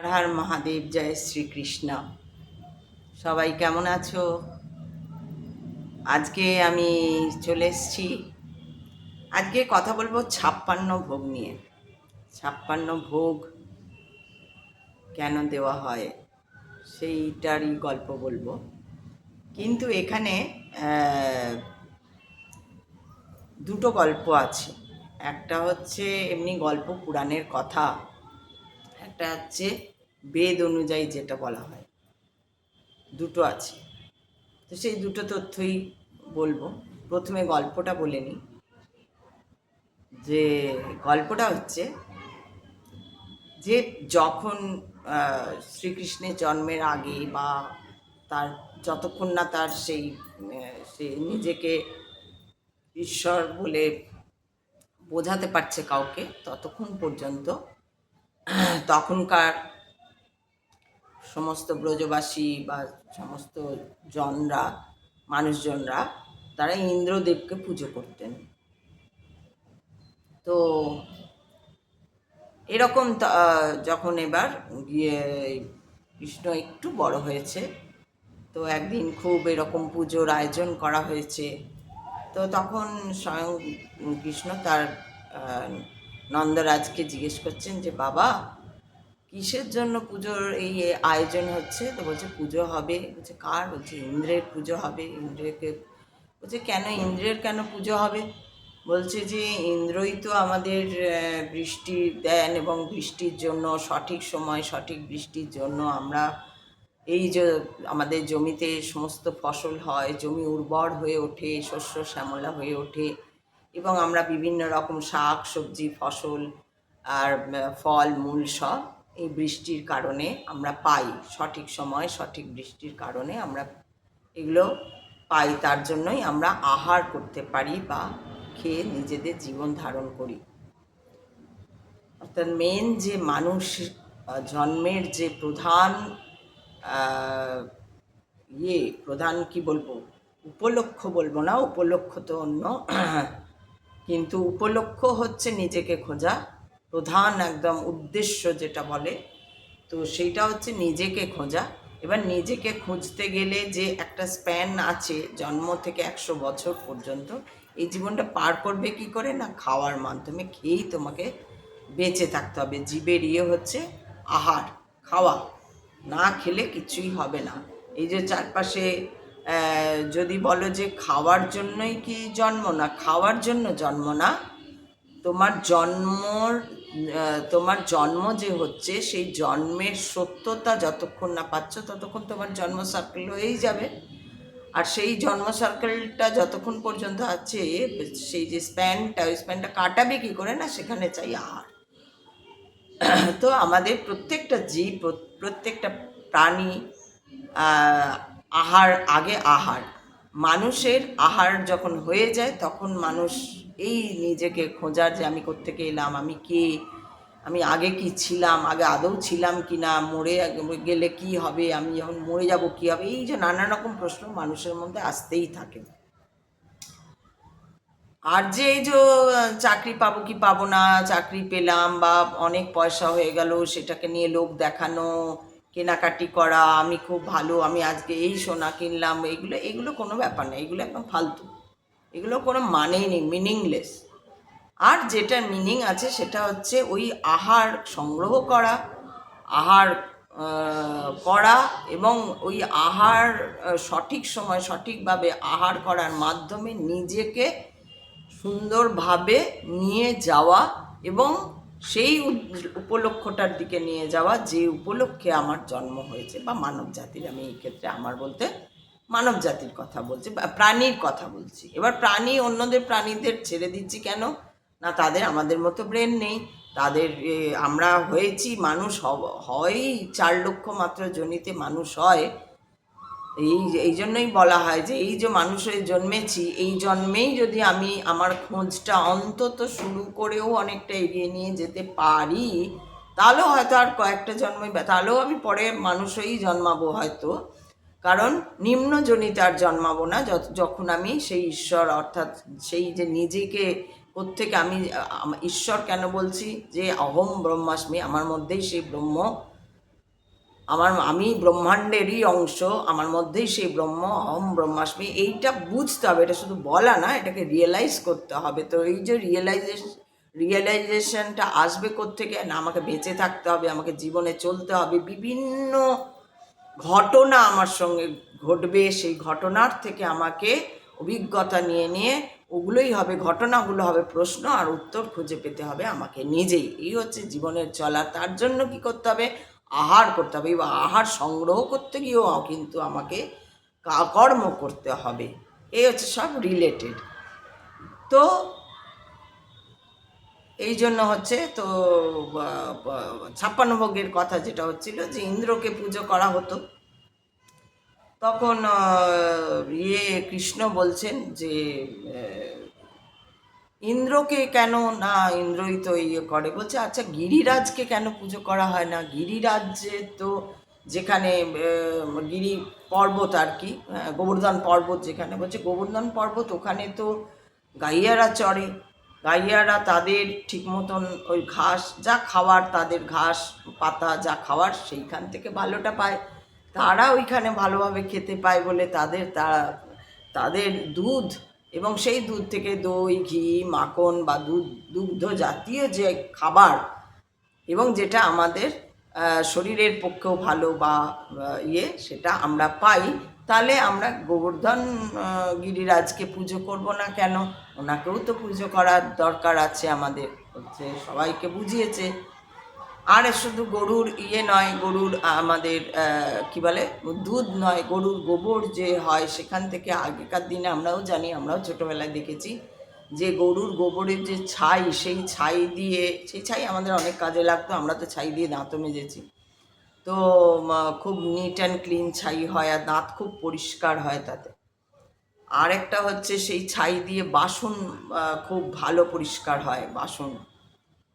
হর হর মহাদেব, জয় শ্রীকৃষ্ণ। সবাই কেমন আছো? আজকে আমি চলে এসেছি। আজকে কথা বলবো 56 ভোগ নিয়ে। 56 ভোগ কেন দেওয়া হয় সেইটারই গল্প বলবো। কিন্তু এখানে দুটো গল্প আছে। একটা হচ্ছে এমনি গল্প, পুরাণের কথা। একটা হচ্ছে বেদ অনুযায়ী যেটা বলা হয়। দুটো আছে, তো সেই দুটো তথ্যই বলবো। প্রথমে গল্পটা বলে নিই। যে গল্পটা হচ্ছে যে যখন শ্রীকৃষ্ণের জন্মের আগে বা তার যতক্ষণ না তার সে নিজেকে ঈশ্বর বলে বোঝাতে পারছে কাউকে, ততক্ষণ পর্যন্ত তখনকার সমস্ত ব্রজবাসী বা সমস্ত জনরা, মানুষজনরা, তারা ইন্দ্রদেবকে পুজো করতেন। তো এরকম যখন এবার গিয়ে কৃষ্ণ একটু বড় হয়েছে, তো একদিন খুব এরকম পুজোর আয়োজন করা হয়েছে। তো তখন স্বয়ং কৃষ্ণ তার নন্দরাজকে জিজ্ঞেস করছেন যে, বাবা, কিসের জন্য পুজোর এই আয়োজন হচ্ছে? তো বলছে পুজো হবে। বলছে কার? বলছে ইন্দ্রের পুজো হবে। ইন্দ্রকে। বলছে কেন ইন্দ্রের কেন পুজো হবে? বলছে যে ইন্দ্রই তো আমাদের বৃষ্টি দেন, এবং বৃষ্টির জন্য সঠিক সময় সঠিক বৃষ্টির জন্য আমরা এই যে আমাদের জমিতে সমস্ত ফসল হয়, জমি উর্বর হয়ে ওঠে, শস্য শ্যামলা হয়ে ওঠে, এবং আমরা বিভিন্ন রকম শাক সবজি ফসল আর ফল মূল সব এই বৃষ্টির কারণে আমরা পাই। সঠিক সময় সঠিক বৃষ্টির কারণে আমরা এগুলো পাই, তার জন্যই আমরা আহার করতে পারি বা খেয়ে নিজেদের জীবন ধারণ করি। অর্থাৎ মেন যে মানুষ জন্মের যে প্রধান প্রধান কি বলবো, উপলক্ষ্য বলবো না, উপলক্ষ্য তো অন্য, কিন্তু উপলক্ষ্য হচ্ছে নিজেকে খোঁজা। প্রধান একদম উদ্দেশ্য যেটা বলে, তো সেইটা হচ্ছে নিজেকে খোঁজা। এবার নিজেকে খুঁজতে গেলে যে একটা স্প্যান আছে, জন্ম থেকে 100 বছর পর্যন্ত, এই জীবনটা পার করবে কি করে? না খাওয়ার মাধ্যমে। খেয়েই তোমাকে বেঁচে থাকতে হবে। জীবের হচ্ছে আহার, খাওয়া। না খেলে কিছুই হবে না। এই যে চারপাশে যদি বলো যে খাওয়ার জন্যই কি জন্ম, না খাওয়ার জন্য জন্ম না, তোমার তোমার জন্ম যে হচ্ছে, সেই জন্মের সত্যতা যতক্ষণ না পাচ্ছ ততক্ষণ তোমার জন্ম সার্কেল হয়েই যাবে। আর সেই জন্ম সার্কেলটা যতক্ষণ পর্যন্ত আছে, সেই যে স্প্যানটা, ওই স্প্যানটা কাটাবে কি করে? না সেখানে চাই আহার। তো আমাদের প্রত্যেকটা জীব, প্রত্যেকটা প্রাণী আহার, আগে আহার। মানুষের আহার যখন হয়ে যায়, তখন মানুষ এই নিজেকে খোঁজার যে আমি কোত্থেকে এলাম, আমি কে, আমি আগে কি ছিলাম, আগে আদৌ ছিলাম কি না, মরে গেলে কি হবে, আমি যখন মরে যাব কি হবে, এই যে নানা রকম প্রশ্ন মানুষের মধ্যে আসতেই থাকে। আর যে এই যে চাকরি পাবো কি পাবো না, চাকরি পেলাম বা অনেক পয়সা হয়ে গেল, সেটাকে নিয়ে লোক দেখানো, কেনাকাটি করা, আমি খুব ভালো, আমি আজকে এই সোনা কিনলাম, এগুলো এগুলো কোনো ব্যাপার না, এগুলো একদম ফালতু। এগুলো কোনো মানেই নেই, মিনিংলেস। আর যেটার মিনিং আছে সেটা হচ্ছে ওই আহার সংগ্রহ করা, আহার করা, এবং ওই আহার সঠিক সময় সঠিকভাবে আহার করার মাধ্যমে নিজেকে সুন্দরভাবে নিয়ে যাওয়া, এবং সেই উপলক্ষ্যটার দিকে নিয়ে যাওয়া যে উপলক্ষে আমার জন্ম হয়েছে, বা মানব জাতির, আমি এই ক্ষেত্রে আমার বলতে মানব জাতির কথা বলছি, বা প্রাণীর কথা বলছি। এবার প্রাণী, অন্যদের প্রাণীদের ছেড়ে দিচ্ছি কেন? না তাদের আমাদের মতো ব্রেন নেই। তাদের আমরা হয়েছি মানুষ, হয় 4 লক্ষ মাত্র জনিতে মানুষ হয়। এই জন্যই বলা হয় যে এই যে মানুষ হয়ে জন্মেছি, এই জন্মেই যদি আমি আমার খোঁজটা অন্তত শুরু করেও অনেকটা এগিয়ে নিয়ে যেতে পারি, তাহলেও হয়তো আর কয়েকটা জন্মই, তাহলেও আমি পরে মানুষ হয়েই জন্মাবো হয়তো। কারণ নিম্ন জনিতে আর জন্মাবো না, যখন আমি সেই ঈশ্বর, অর্থাৎ সেই যে নিজেকে কোত্থেকে আমি, ঈশ্বর কেন বলছি, যে অহম ব্রহ্মাস্মি, আমার মধ্যেই সেই ব্রহ্ম আমি ব্রহ্মাণ্ডেরই অংশ, আমার মধ্যেই সেই ব্রহ্ম, অহম ব্রহ্মাস্মি, এইটা বুঝতে হবে। এটা শুধু বলা না, এটাকে রিয়েলাইজ করতে হবে। তো এই যে রিয়েলাইজেশনটা আসবে কোত্থেকে না, আমাকে বেঁচে থাকতে হবে, আমাকে জীবনে চলতে হবে, বিভিন্ন ঘটনা আমার সঙ্গে ঘটবে, সেই ঘটনার থেকে আমাকে অভিজ্ঞতা নিয়ে নিয়ে ওগুলোই হবে, ঘটনাগুলো হবে প্রশ্ন, আর উত্তর খুঁজে পেতে হবে আমাকে নিজেই। এই হচ্ছে জীবনের চলা। তার জন্য কি করতে হবে? আহার করতে হবে, বা আহার সংগ্রহ করতে গিয়েও কিন্তু আমাকে কর্ম করতে হবে। এই হচ্ছে সব রিলেটেড। তো এই জন্য হচ্ছে, তো 56 ভোগের কথা যেটা হচ্ছিল, যে ইন্দ্রকে পুজো করা হতো, তখন কৃষ্ণ বলছেন যে ইন্দ্রকে কেন না, ইন্দ্রই তো করে, বলছে আচ্ছা গিরিরাজকে কেন পুজো করা হয় না? গিরিরাজ্যে তো, যেখানে গিরি পর্বত আর কি, গোবর্ধন পর্বত যেখানে, বলছে গোবর্ধন পর্বত, ওখানে তো গাইয়ারা চড়ে, গাইয়ারা তাদের ঠিক মতন ওই ঘাস যা খাওয়ার, তাদের ঘাস পাতা যা খাওয়ার সেইখান থেকে ভালোটা পায়, তারা ওইখানে ভালোভাবে খেতে পায় বলে তাদের দুধ, এবং সেই দুধ থেকে দই, ঘি, মাখন বা দুগ্ধ জাতীয় যে খাবার, এবং যেটা আমাদের শরীরের পক্ষেও ভালো বা সেটা আমরা পাই, তাহলে আমরা গোবর্ধন গিরিরাজকে পুজো করব না কেন? ওনাকেও তো পুজো করার দরকার আছে আমাদের, হচ্ছে সবাইকে বুঝিয়েছে। আর শুধু গরুর নয়, গরুর আমাদের কি বলে, দুধ নয়, গরুর গোবর যে হয় সেখান থেকে, আগেকার দিনে আমরাও জানি, আমরাও ছোটোবেলায় দেখেছি যে গরুর গোবরের যে ছাই, সেই ছাই আমাদের অনেক কাজে লাগতো। আমরা তো ছাই দিয়ে দাঁতও মেজেছি, তো খুব নিট অ্যান্ড ক্লিন ছাই হয়, আর দাঁত খুব পরিষ্কার হয় তাতে। আর একটা হচ্ছে সেই ছাই দিয়ে বাসন খুব ভালো পরিষ্কার হয়, বাসন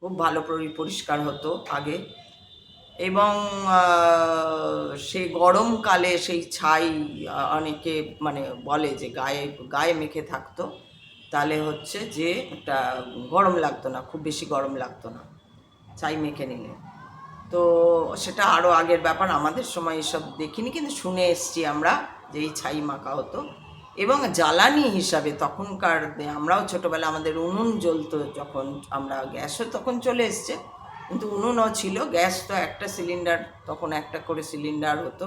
খুব ভালো পরিষ্কার হতো আগে। এবং সে গরমকালে সেই ছাই অনেকে মানে বলে যে গায়ে মেখে থাকতো, তাহলে হচ্ছে যে একটা গরম লাগতো না, খুব বেশি গরম লাগতো না ছাই মেখে নিলে। তো সেটা আরও আগের ব্যাপার, আমাদের সময় এসব দেখিনি, কিন্তু শুনে এসছি আমরা যে এই ছাই মাখা হতো। এবং জ্বালানি হিসাবে তখনকার, আমরাও ছোটোবেলা আমাদের উনুন জ্বলতো, যখন আমরা গ্যাসও তখন চলে এসছে, কিন্তু উনুনও ছিল, গ্যাস তো একটা সিলিন্ডার, তখন একটা করে সিলিন্ডার হতো।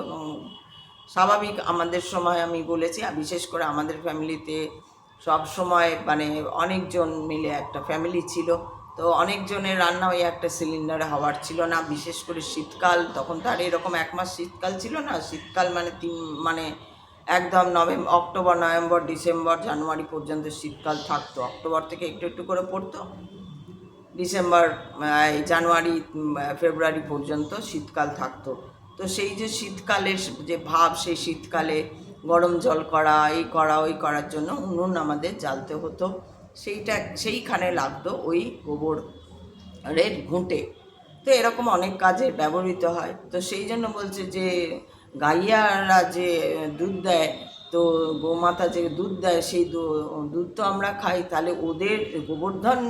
স্বাভাবিক আমাদের সময় আমি বলেছি, আর বিশেষ করে আমাদের ফ্যামিলিতে সব সময় মানে অনেকজন মিলে একটা ফ্যামিলি ছিল, তো অনেকজনের রান্না ওই একটা সিলিন্ডারে হওয়ার ছিল না। বিশেষ করে শীতকাল, তখন তো আর এরকম 1 মাস শীতকাল ছিল না। শীতকাল মানে একদম অক্টোবর, নভেম্বর, ডিসেম্বর, জানুয়ারি পর্যন্ত শীতকাল থাকতো। অক্টোবর থেকে একটু একটু করে পড়তো, ডিসেম্বর, জানুয়ারি, ফেব্রুয়ারি পর্যন্ত শীতকাল থাকতো। তো সেই যে শীতকালের যে ভাব, সেই শীতকালে গরম জল করা, এই করা ওই করার জন্য উনুন আমাদের জ্বালতে হতো। সেইখানে লাগতো ওই গোবরের ঘুঁটে। তো এরকম অনেক কাজে ব্যবহৃত হয়। তো সেই জন্য বলছে যে গাইয়ারা যে দুধ দেয়, তো গোমাতা যে দুধ দেয়, সেই দুধ তো আমরা খাই, তাহলে ওদের গোবর্ধন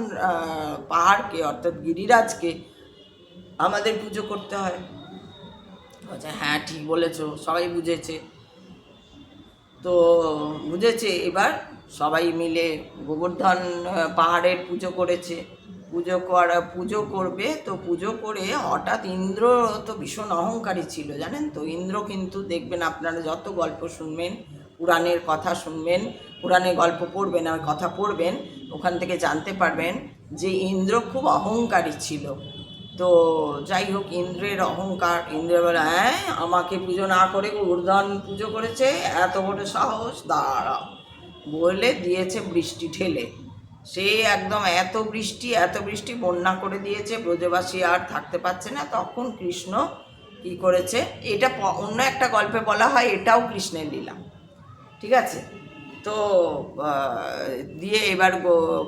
পাহাড়কে, অর্থাৎ গিরিরাজকে আমাদের পুজো করতে হয়। আচ্ছা, হ্যাঁ ঠিক বলেছো, সবাই বুঝেছে। তো বুঝেছে, এবার সবাই মিলে গোবর্ধন পাহাড়ের পুজো করেছে। পুজো করবে, তো পুজো করে হঠাৎ ইন্দ্র তো ভীষণ অহংকারী ছিল, জানেন তো। ইন্দ্র কিন্তু দেখবেন, আপনারা যত গল্প শুনবেন, পুরাণের কথা শুনবেন, পুরাণের গল্প পড়বেন আর কথা পড়বেন, ওখান থেকে জানতে পারবেন যে ইন্দ্র খুব অহংকারী ছিল। তো যাই হোক, ইন্দ্রের অহংকার, ইন্দ্র বলে, হ্যাঁ আমাকে পুজো না করে গোবর্ধন পুজো করেছে, এত বড় সাহস, দাঁড়াও, বলে দিয়েছে বৃষ্টি ঢেলে। সে একদম এত বৃষ্টি বন্যা করে দিয়েছে, ব্রজবাসী আর থাকতে পারছে না। তখন কৃষ্ণ কি করেছে, এটা অন্য একটা গল্পে বলা হয়, এটাও কৃষ্ণের লীলা, ঠিক আছে। তো দিয়ে এবার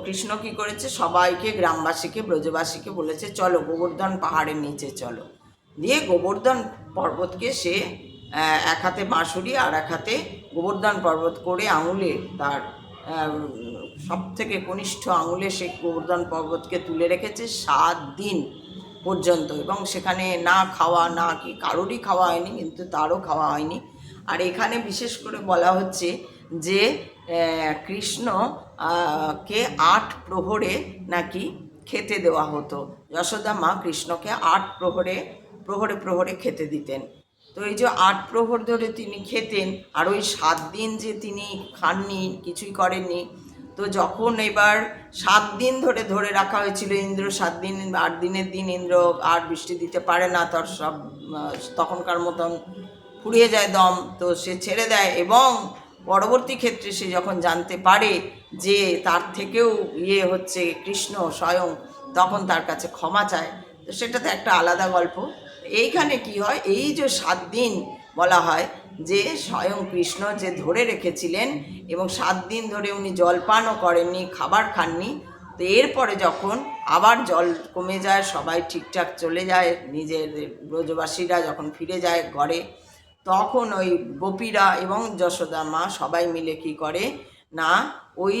কৃষ্ণ কি করেছে, সবাইকে, গ্রামবাসীকে, ব্রজবাসীকে বলেছে, চলো গোবর্ধন পাহাড়ের নিচে চলো। দিয়ে গোবর্ধন পর্বতকে সে এক হাতে বাঁশুরি আর এক হাতে গোবর্ধন পর্বত করে আঙুলে, তার সব থেকে কনিষ্ঠ আঙুলে সে গোবর্ধন পর্বতকে তুলে রেখেছে 7 দিন। পর্যন্ত, এবং সেখানে না খাওয়া না কি কারোরই খাওয়া হয়নি, কিন্তু তারও খাওয়া হয়নি। আর এখানে বিশেষ করে বলা হচ্ছে যে কৃষ্ণ কে 8 প্রহরে নাকি খেতে দেওয়া হতো। যশোদা মা কৃষ্ণকে 8 প্রহরে প্রহরে প্রহরে খেতে দিতেন। তো এই যে 8 প্রহর ধরে তিনি খেতেন, আর ওই 7 দিন যে তিনি খাননি, কিছুই করেননি। তো যখন এবার 7 দিন ধরে ধরে রাখা হয়েছিল, ইন্দ্র 7 দিন 8 দিনের দিন ইন্দ্র আর বৃষ্টি দিতে পারে না, তার সব তখনকার মতন ফুরিয়ে যায় দম, তো সে ছেড়ে দেয়। এবং পরবর্তী ক্ষেত্রে সে যখন জানতে পারে যে তার থেকেও হচ্ছে কৃষ্ণ স্বয়ং, তখন তার কাছে ক্ষমা চায়। তো সেটা তো একটা আলাদা গল্প। এইখানে কি হয়, এই যে 7 দিন বলা হয় যে স্বয়ং কৃষ্ণ যে ধরে রেখেছিলেন, এবং 7 দিন ধরে উনি জলপানও করেননি, খাবার খাননি। তো এরপরে যখন আবার জল কমে যায়, সবাই ঠিকঠাক চলে যায়, নিজের ব্রজবাসীরা যখন ফিরে যায় ঘরে, তখন ওই গোপীরা এবং যশোদা মা সবাই মিলে কি করে না, ওই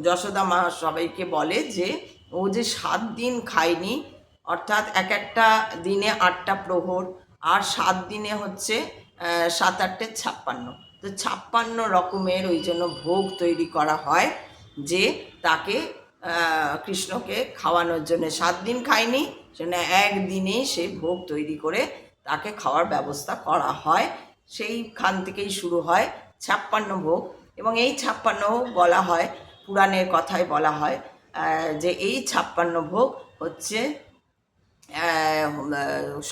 যশোদা মা সবাইকে বলে যে ও যে 7 দিন খায়নি, অর্থাৎ এক একটা দিনে 8টা প্রহর, আর 7 দিনে হচ্ছে 7 8 56। তো 56 রকমের ওই জন্য ভোগ তৈরি করা হয়, যে তাকে কৃষ্ণকে খাওয়ানোর জন্য। 7 দিন খায়নি, সেজন্য একদিনেই সে ভোগ তৈরি করে তাকে খাওয়ার ব্যবস্থা করা হয়। সেইখান থেকেই শুরু হয় 56 ভোগ। এবং এই 56 ভোগ বলা হয়, পুরাণের কথায় বলা হয় যে এই 56 ভোগ হচ্ছে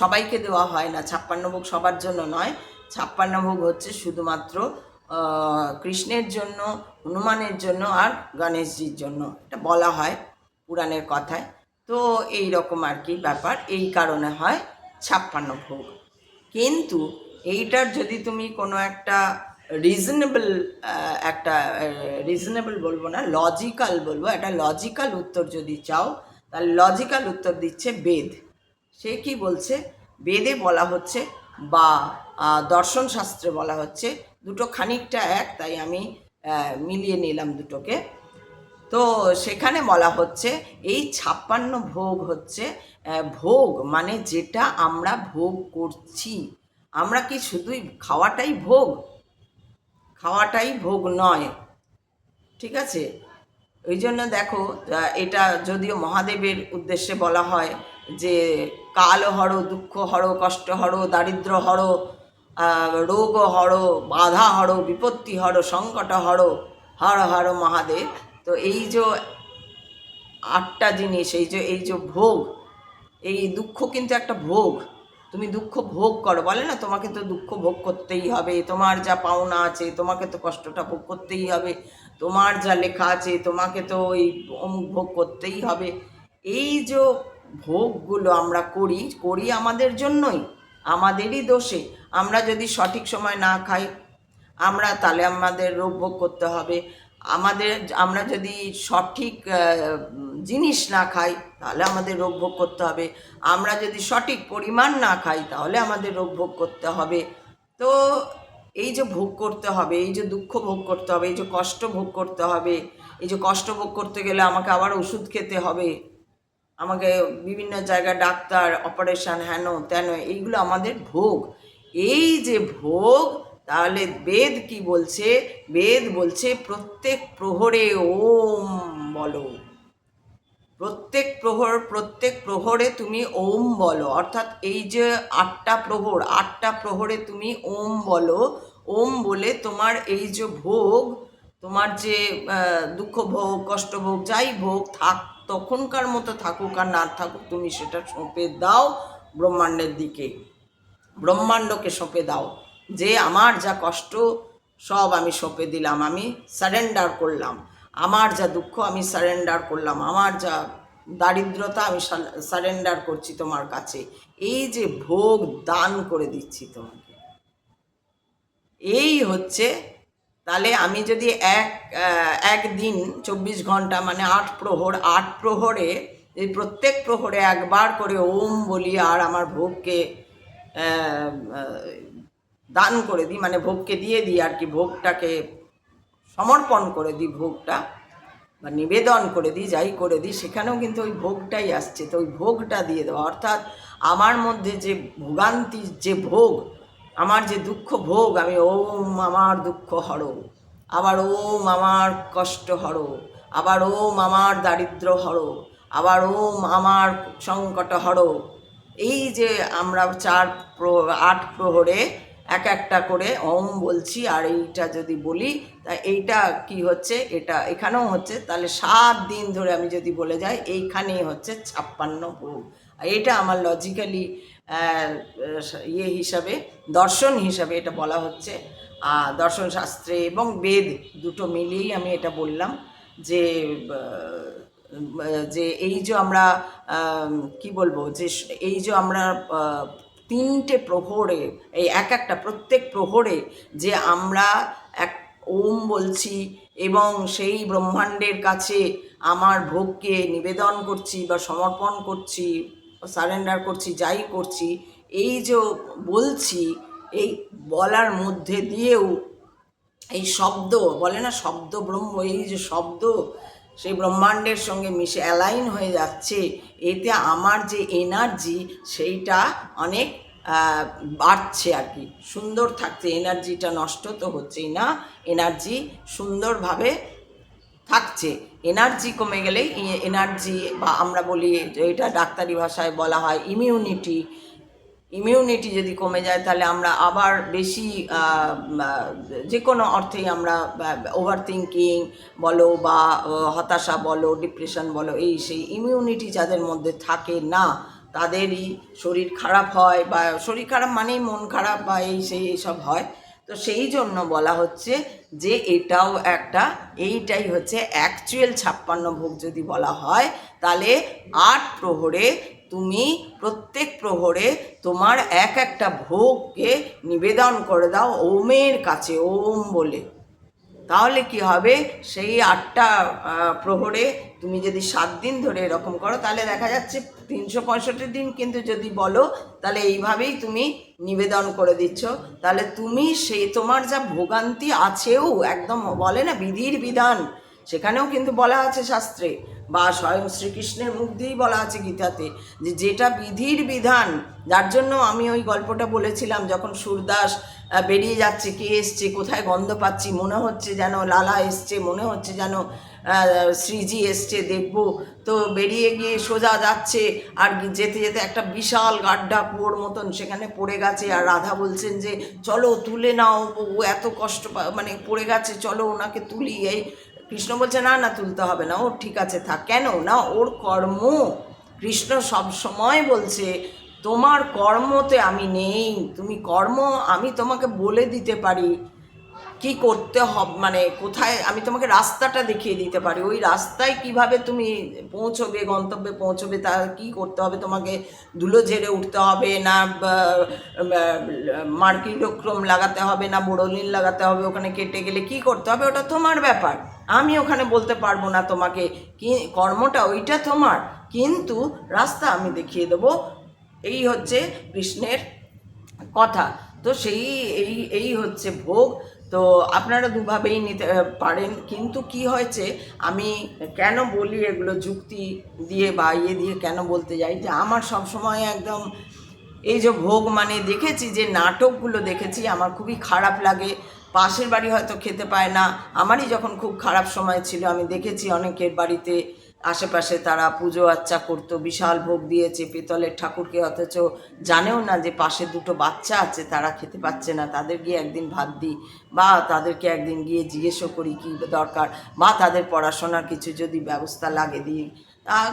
সবাইকে দেওয়া হয় না। 56 ভোগ সবার জন্য নয়, 56 ভোগ হচ্ছে শুধুমাত্র কৃষ্ণের জন্য, হনুমানের জন্য আর গণেশজির জন্য, এটা বলা হয় পুরাণের কথায়। তো এই রকম আর কি ব্যাপার, এই কারণে হয় 56 ভোগ। কিন্তু এইটার যদি তুমি কোনো একটা রিজনেবল বলবো না, লজিক্যাল বলবো, একটা লজিক্যাল উত্তর যদি চাও, তাহলে লজিক্যাল উত্তর দিচ্ছে বেদ। সে কি বলছে, বেদে বলা হচ্ছে বা দর্শন শাস্ত্রে বলা হচ্ছে, দুটো খানিকটা এক, তাই আমি মিলিয়ে নিলাম দুটোকে। তো সেখানে বলা হচ্ছে এই 56 ভোগ হচ্ছে ভোগ মানে যেটা আমরা ভোগ করছি। আমরা কি শুধুই খাওয়াটাই ভোগ? খাওয়াটাই ভোগ নয়, ঠিক আছে? ওই জন্য দেখো, এটা যদিও মহাদেবের উদ্দেশ্যে বলা হয় যে কাল হরো, দুঃখ হরো, কষ্ট হরো, দারিদ্র হরো, রোগ হরো, বাধা হরো, বিপত্তি হরো, সংকট হরো, হর হর মহাদেব। তো এই যে 8টা জিনিস, এই যে ভোগ, এই দুঃখ কিন্তু একটা ভোগ। তুমি দুঃখ ভোগ করো, বলে না তোমাকে তো দুঃখ ভোগ করতেই হবে, তোমার যা পাওনা আছে তোমাকে তো কষ্টটা ভোগ করতেই হবে, তোমার যা লেখা আছে তোমাকে তো ওই অমুক ভোগ করতেই হবে। এই যে ভোগগুলো আমরা করি আমাদের জন্যই, আমাদেরই দোষে। আমরা যদি সঠিক সময় না খাই, তাহলে আমাদের রোগ ভোগ করতে হবে। আমরা যদি সঠিক জিনিস না খাই, তাহলে আমাদের রোগ ভোগ করতে হবে। আমরা যদি সঠিক পরিমাণ না খাই, তাহলে আমাদের রোগ ভোগ করতে হবে। তো এই যে ভোগ করতে হবে, এই যে দুঃখ ভোগ করতে হবে, এই যে কষ্ট ভোগ করতে হবে, এই যে কষ্ট ভোগ করতে গেলে আমাকে আবার ওষুধ খেতে হবে, আমাকে বিভিন্ন জায়গায় ডাক্তার, অপারেশন, হেন তেন, এইগুলো আমাদের ভোগ। এই যে ভোগ, তাহলে বেদ কি বলছে? বেদ বলছে প্রত্যেক প্রহরে ওম বলো, প্রত্যেক প্রহরে তুমি ওম বলো। অর্থাৎ এই যে 8টা প্রহর, 8টা প্রহরে তুমি ওম বলো। ওম বলে তোমার এই যে ভোগ, তোমার যে দুঃখ ভোগ, কষ্ট ভোগ, যাই ভোগ তখনকার মতো থাকুক আর না থাকুক, তুমি সেটা সঁপে দাও ব্রহ্মাণ্ডের দিকে, ব্রহ্মাণ্ডকে সঁপে দাও, যে আমার যা কষ্ট সব আমি সঁপে দিলাম, আমি সারেন্ডার করলাম, আমার যা দুঃখ আমি সারেন্ডার করলাম, আমার যা দারিদ্রতা আমি সারেন্ডার করছি তোমার কাছে, এই যে ভোগ দান করে দিচ্ছি তোমাকে। এই হচ্ছে, তাহলে আমি যদি একদিন 24 ঘন্টা মানে 8 প্রহর, 8 প্রহরে এই প্রত্যেক প্রহরে একবার করে ওম বলি, আর আমার ভোগকে দান করে দিই, মানে ভোগকে দিয়ে দিই আর কি, ভোগটাকে সমর্পণ করে দিই ভোগটা, বা নিবেদন করে দিই, যাই করে দিই, সেখানেও কিন্তু ওই ভোগটাই আসছে। তো ওই ভোগটা দিয়ে দেওয়া, অর্থাৎ আমার মধ্যে যে ভোগান্তি, যে ভোগ, আমার যে দুঃখ ভোগ, আমি ওম আমার দুঃখ হরো, আবার ওম আমার কষ্ট হরো, আবার ওম আমার দারিদ্র হরো, আবার ওম আমার সংকট হরো। এই যে আমরা 8 প্রহরে এক একটা করে ওম বলছি, আর এইটা যদি বলি তা এইটা কি হচ্ছে, এটা এখানেও হচ্ছে, তাহলে 7 দিন ধরে আমি যদি বলে যাই, এইখানেই হচ্ছে 56 ভোগ। আর এটা আমার লজিক্যালি ইয়ে হিসাবে, দর্শন হিসাবে এটা বলা হচ্ছে। দর্শন শাস্ত্রে এবং বেদ দুটো মিলিয়েই আমি এটা বললাম যে যে এই যে আমরা কি বলবো, যে এই যে আমরা 3টে প্রহরে, এই এক একটা প্রত্যেক প্রহরে যে আমরা এক ওম বলছি এবং সেই ব্রহ্মাণ্ডের কাছে আমার ভোগকে নিবেদন করছি বা সমর্পণ করছি, সারেন্ডার করছি, যাই করছি, এই যে বলছি, এই বলার মধ্যে দিয়েও এই শব্দ বলে না, শব্দ ব্রহ্ম, এই যে শব্দ সেই ব্রহ্মাণ্ডের সঙ্গে মিশে অ্যালাইন হয়ে যাচ্ছে, এতে আমার যে এনার্জি সেইটা অনেক বাড়ছে আর কি, সুন্দর থাকছে, এনার্জিটা নষ্ট তো হচ্ছেই না, এনার্জি সুন্দরভাবে থাকছে। এনার্জি কমে গেলে, এনার্জি বা আমরা বলি, এটা ডাক্তারি ভাষায় বলা হয় ইমিউনিটি যদি কমে যায়, তাহলে আমরা আবার বেশি যে কোনো অর্থেই আমরা ওভার থিঙ্কিং বলো বা হতাশা বলো, ডিপ্রেশন বলো, এই সেই ইমিউনিটি যাদের মধ্যে থাকে না, তাদেরই শরীর খারাপ হয়, বা শরীর খারাপ মানেই মন খারাপ বা এই সেই এইসব হয়। তো সেই জন্য বলা হচ্ছে যে এটাও একটা, এইটাই হচ্ছে অ্যাকচুয়াল 56 ভোগ যদি বলা হয়, তাহলে 8 প্রহরে তুমি প্রত্যেক প্রহরে তোমার এক একটা ভোগকে নিবেদন করে দাও ওমের কাছে, ওম বলে। তাহলে কি হবে, সেই 8টা প্রহরে তুমি যদি 7 দিন ধরে এরকম করো, তাহলে দেখা যাচ্ছে 365 দিন কিন্তু যদি বলো, তাহলে এইভাবেই তুমি নিবেদন করে দিচ্ছ, তাহলে তুমি সেই তোমার যা ভোগান্তি আছেও, একদম বলে না বিধির বিধান, সেখানেও কিন্তু বলা আছে শাস্ত্রে, বা স্বয়ং শ্রীকৃষ্ণের মুখ দিয়েই বলা আছে গীতাতে, যে যেটা বিধির বিধান, যার জন্য আমি ওই গল্পটা বলেছিলাম, যখন সুরদাস বেরিয়ে যাচ্ছে, কে এসছে, কোথায় গন্ধ পাচ্ছি, মনে হচ্ছে যেন লালা এসছে, মনে হচ্ছে যেন শ্রীজি এসছে, দেখবো, তো বেরিয়ে গিয়ে সোজা যাচ্ছে, আর যেতে যেতে একটা বিশাল গাড্ডা কুয়োর মতন সেখানে পড়ে গেছে, আর রাধা বলছেন যে চলো তুলে নাও, ও এত কষ্ট মানে পড়ে গেছে, চলো ওনাকে তুলি। এই কৃষ্ণ বলছে না না, তুলতে হবে না, ও ঠিক আছে থাক। কেন না, ওর কর্ম, কৃষ্ণ সব সময় বলছে তোমার কর্মতে আমি নেই, তুমি কর্ম, আমি তোমাকে বলে দিতে পারি কি করতে হবে, মানে কোথায়, আমি তোমাকে রাস্তাটা দেখিয়ে দিতে পারি, ওই রাস্তায় কিভাবে তুমি পৌঁছবে, গন্তব্যে পৌঁছবে, তা কি করতে হবে, তোমাকে ধুলো ঝেড়ে উঠতে হবে না, মার্কিলোক্রম লাগাতে হবে না, বোরোলিন লাগাতে হবে, ওখানে কেটে গেলে কি করতে হবে, ওটা তোমার ব্যাপার, আমি ওখানে বলতে পারবো না তোমাকে, কি কর্মটা ওইটা তোমার, কিন্তু রাস্তা আমি দেখিয়ে দেবো। এই হচ্ছে কৃষ্ণের কথা। তো সেই এই হচ্ছে ভোগ। তো আপনারা দুভাবেই নিতে পারেন, কিন্তু কি হয়েছে, আমি কেন বলি এগুলো যুক্তি দিয়ে বা ইয়ে দিয়ে কেন বলতে যাই, যে আমার সব সময় একদম এই যে ভোগ মানে দেখেছি, যে নাটকগুলো দেখেছি, আমার খুবই খারাপ লাগে। পাশের বাড়ি হয়তো খেতে পায় না, আমারই যখন খুব খারাপ সময় ছিল, আমি দেখেছি অনেকের বাড়িতে আশেপাশে তারা পুজো আচ্চা করতো, বিশাল ভোগ দিয়েছে পিতলের ঠাকুরকে, অথচ জানেও না যে পাশে 2টো বাচ্চা আছে, তারা খেতে পাচ্ছে না, তাদের গিয়ে একদিন ভাত দিই, বা তাদেরকে একদিন গিয়ে জিজ্ঞেসও করি কী দরকার, বা তাদের পড়াশোনার কিছু যদি ব্যবস্থা লাগে দিই।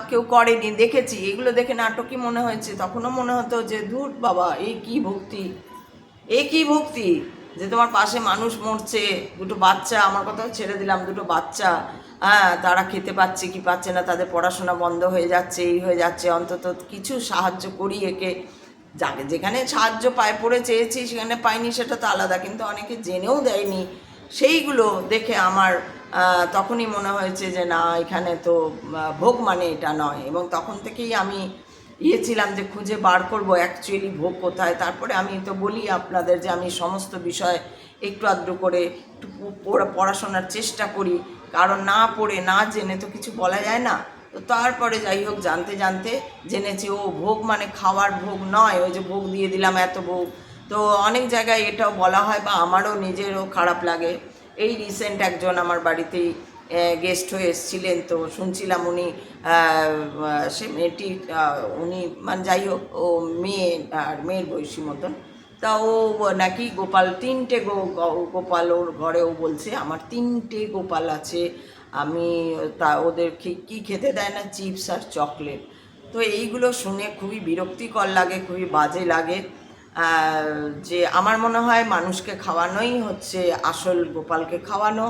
কেউ করেনি, দেখেছি এগুলো দেখে নাটকই মনে হয়েছে, তখনও মনে হতো যে ধুর বাবা, এই কী ভক্তি, এ কী ভক্তি, যে তোমার পাশে মানুষ মরছে, 2টো বাচ্চা, আমার কথাও ছেড়ে দিলাম, 2টো বাচ্চা, হ্যাঁ, তারা খেতে পাচ্ছে কি পাচ্ছে না, তাদের পড়াশোনা বন্ধ হয়ে যাচ্ছে, এই হয়ে যাচ্ছে, অন্তত কিছু সাহায্য করি একে। যাকে যেখানে সাহায্য পায় পড়ে চেয়েছি, সেখানে পাইনি সেটা তো আলাদা, কিন্তু অনেকে জেনেও দেয়নি, সেইগুলো দেখে আমার তখনই মনে হয়েছে যে না, এখানে তো ভোগ মানে এটা নয়। এবং তখন থেকেই আমি ছিলাম যে খুঁজে বার করব অ্যাকচুয়ালি ভোগ কোথায়। তারপরে আমি তো বলি আপনাদের যে আমি সমস্ত বিষয় একটু আধটু করে একটু পড়াশোনার চেষ্টা করি, কারণ না পড়ে না জেনে তো কিছু বলা যায় না। তো তারপরে যাই হোক জানতে জানতে জেনেছি ও ভোগ মানে খাওয়ার ভোগ নয়, ওই যে ভোগ দিয়ে দিলাম এত ভোগ। তো অনেক জায়গায় এটাও বলা হয় বা আমারও নিজেরও খারাপ লাগে। এই রিসেন্ট একজন আমার বাড়িতেই গেস্ট হয়ে এসেছিলেন, তো শুনছিলাম উনি সে মেয়েটি উনি মানে যাই হোক ও মেয়ে আর মেয়ের বয়সী মতন, তা ও নাকি গোপাল 3টে গোপাল ওর ঘরে, ও বলছে আমার 3টে গোপাল আছে, আমি তা ওদের কি খেতে দেয় না, চিপস আর চকলেট। তো এইগুলো শুনে খুবই বিরক্তিকর লাগে, খুবই বাজে লাগে। যে আমার মনে হয় মানুষকে খাওয়ানোই হচ্ছে আসল, গোপালকে খাওয়ানো।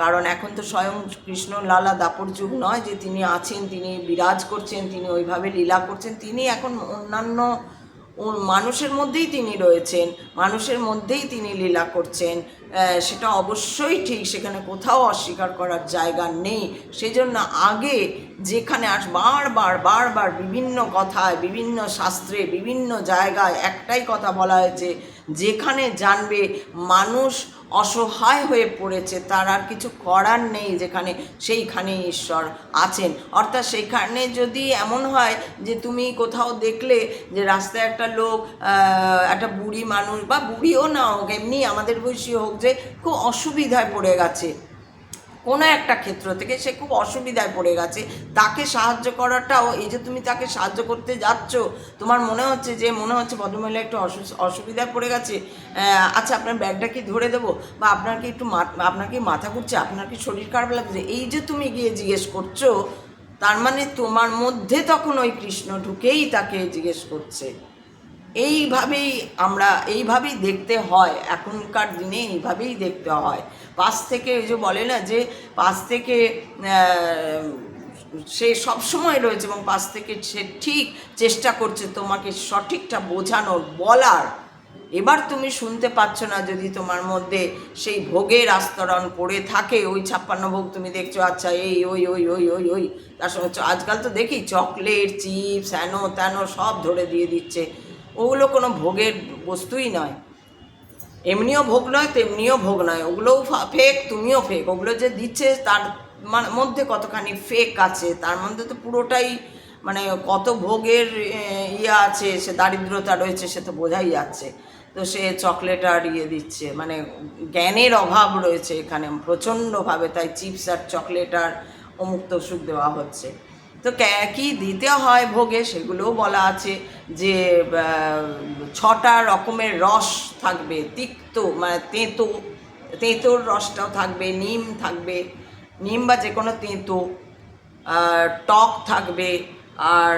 কারণ এখন তো স্বয়ং কৃষ্ণ লালা দাপর যুগ নয় যে তিনি আছেন, তিনি বিরাজ করছেন, তিনি ওইভাবে লীলা করছেন, তিনি এখন অন্যান্য মানুষের মধ্যেই তিনি রয়েছেন, মানুষের মধ্যেই তিনি লীলা করছেন। সেটা অবশ্যই ঠিক, সেখানে কোথাও অস্বীকার করার জায়গা নেই। সেজন্য আগে যেখানে বারবার বারবার বিভিন্ন কথায়, বিভিন্ন শাস্ত্রে, বিভিন্ন জায়গায় একটাই কথা বলা হয়েছে, যেখানে জানবে মানুষ অসহায় হয়ে পড়েছে, তার আর কিছু করার নেই, যেখানে সেইখানে ঈশ্বর আছেন। অর্থাৎ সেইখানে যদি এমন হয় যে তুমি কোথাও দেখলে যে রাস্তায় একটা লোক, একটা বুড়ি মানুষ বা বুড়িও না হোক, এমনি আমাদের বয়সী হোক, যে খুব অসুবিধায় পড়ে গেছে, কোনো একটা ক্ষেত্র থেকে সে খুব অসুবিধায় পড়ে গেছে, তাকে সাহায্য করাটাও, এই যে তুমি তাকে সাহায্য করতে যাচ্ছ, তোমার মনে হচ্ছে ভদ্রমহিলা একটু অসুবিধায় পড়ে গেছে, আচ্ছা আপনার ব্যাগটা কি ধরে দেবো, বা আপনার কি একটু আপনার কি মাথা ঘুরছে, আপনার কি শরীর খারাপ লাগছে, এই যে তুমি গিয়ে জিজ্ঞেস করছো, তার মানে তোমার মধ্যে তখন ওই কৃষ্ণ ঢুকেই তাকে জিজ্ঞেস করছে। এইভাবেই দেখতে হয়, এখনকার দিনে এইভাবেই দেখতে হয়। পাশ থেকে ওই যে বলে না যে পাশ থেকে সে সবসময় রয়েছে এবং পাশ থেকে সে ঠিক চেষ্টা করছে তোমাকে সঠিকটা বোঝানোর, বলার। এবার তুমি শুনতে পাচ্ছ না, যদি তোমার মধ্যে সেই ভোগের আস্তরণ পড়ে থাকে, ওই 56 ভোগ তুমি দেখছো, আচ্ছা এই ওই ওই ওই ওই ওই তার সঙ্গে আজকাল তো দেখি চকলেট, চিপস, হেন তেন সব ধরে দিয়ে দিচ্ছে, ওগুলো কোনো ভোগের বস্তুই নয়। এমনিও ভোগ নয়, তেমনিও ভোগ নয়, ওগুলোও ফেক, তুমিও ফেক। ওগুলো যে দিচ্ছে তার মধ্যে কতখানি ফেক আছে, তার মধ্যে তো পুরোটাই মানে কত ভোগের আছে, সে দারিদ্রতা রয়েছে, সে তো বোঝাই যাচ্ছে। তো সে চকলেট আর দিচ্ছে, মানে জ্ঞানের অভাব রয়েছে এখানে প্রচণ্ডভাবে, তাই চিপস আর চকলেট আর অমুক তসুক দেওয়া হচ্ছে। তো কী দিতে হয় ভোগে সেগুলোও বলা আছে, যে 6টা রকমের রস থাকবে, তিক্ত মানে তেঁতোর রসটাও থাকবে, নিম থাকবে, নিম বা যে কোনো তেঁতো, টক থাকবে, আর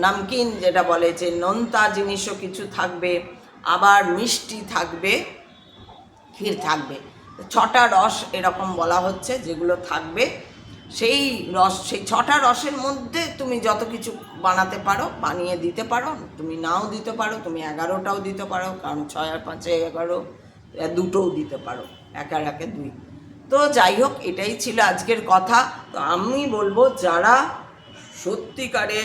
নামকিন যেটা বলে যে নোনতা জিনিসও কিছু থাকবে, আবার মিষ্টি থাকবে, ক্ষীর থাকবে। 6টা রস এরকম বলা হচ্ছে যেগুলো থাকবে। সেই 6টা রসের মধ্যে তুমি যত কিছু বানাতে পারো, বানিয়ে দিতে পারো, তুমি নাও দিতে পারো, তুমি 11টাও দিতে পারো, কারণ 6 আর 5 11, 2টোও দিতে পারো, 1 আর 1 2। তো যাই হোক, এটাই ছিল আজকের কথা। তো আমি বলবো, যারা সত্যিকারে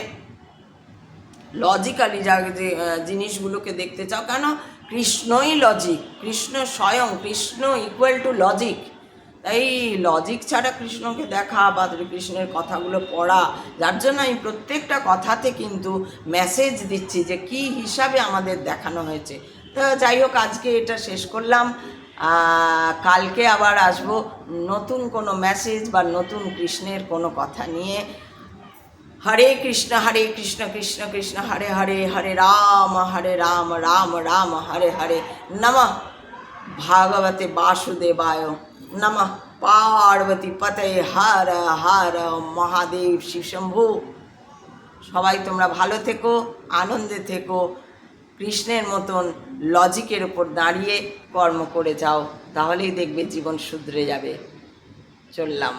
লজিক্যালি যে জিনিসগুলোকে দেখতে চাও, কেন কৃষ্ণই লজিক, কৃষ্ণ স্বয়ং, কৃষ্ণ ইকুয়াল টু লজিক। তাই লজিক ছাড়া কৃষ্ণকে দেখা বা কৃষ্ণের কথাগুলো পড়া, যার জন্য আমি প্রত্যেকটা কথাতে কিন্তু মেসেজ দিচ্ছি যে কি হিসাবে আমাদের দেখানো হয়েছে। তো যাই হোক, আজকে এটা শেষ করলাম, কালকে আবার আসবো নতুন কোনো মেসেজ বা নতুন কৃষ্ণের কোনো কথা নিয়ে। হরে কৃষ্ণ কৃষ্ণ কৃষ্ণ হরে হরে, হরে রাম রাম রাম হরে হরে। নমঃ ভাগবতে বাসুদেবায়, নমঃ পার্বতী পতে, হর হর মহাদেব শিব শম্ভু। সবাই তোমরা ভালো থেকো, আনন্দে থেকো, কৃষ্ণের মতন লজিকের উপর দাঁড়িয়ে কর্ম করে যাও, তাহলেই দেখবে জীবন শুধরে যাবে। চললাম।